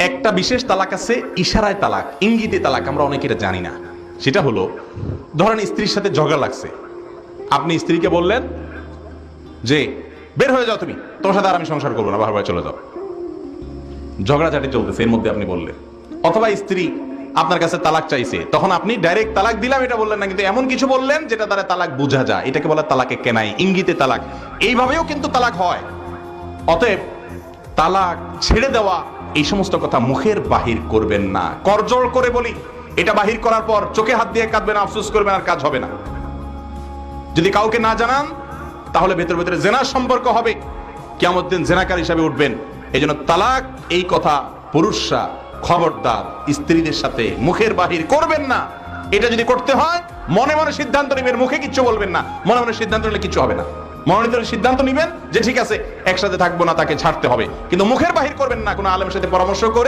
একটা বিশেষ তালাক আছে, ইশারায় তালাক, ইঙ্গিতে তালাক, আমরা অনেকের জানি না। সেটা হলো, ধরেন স্ত্রীর সাথে ঝগড়া লাগছে, আপনি স্ত্রীকে বললেন যে বের হয়ে যাও, তুমি, তোমার সাথে আর আমি সংসার করবো না, বারবার চলে যাও। ঝগড়াঝাটি চলতেছে, এর মধ্যে আপনি বললেন। অথবা স্ত্রী আপনার কাছে তালাক চাইছে, তখন আপনি ডাইরেক্ট তালাক দিলাম এটা বললেন না, কিন্তু এমন কিছু বললেন যেটা দ্বারা তালাক বোঝা যায়, এটাকে বলে তালাকে কেনাই, ইঙ্গিতে তালাক। এইভাবেও কিন্তু তালাক হয়। অতএব তালাক, ছেড়ে দেওয়া, এই সমস্ত কথা মুখের বাহির করবেন না। করজোড় করে বলি, এটা বাহির করার পর চোখে হাত দিয়ে কাঁদবেন, আফসোস করবেন, আর কাজ হবে না। যদি কাউকে না জানান তাহলে ভেতরে ভেতরে জেনার সম্পর্ক হবে, কিয়ামত দিন জেনাকার হিসাবে উঠবেন। এই জন্য তালাক, এই কথা পুরুষরা খবরদার স্ত্রীদের সাথে মুখের বাহির করবেন না। এটা যদি করতে হয় মনে মনে সিদ্ধান্ত নেবেন, মুখে কিচ্ছু বলবেন না। মনে মনে সিদ্ধান্ত নিলে কিছু হবে না। মনোনীত সিদ্ধান্ত নিবেন যে ঠিক আছে একসাথে থাকবো না, তাকে ছাড়তে হবে, কিন্তু মুখের বাহির করবেন না কোনো আলেমের সাথে পরামর্শ করে।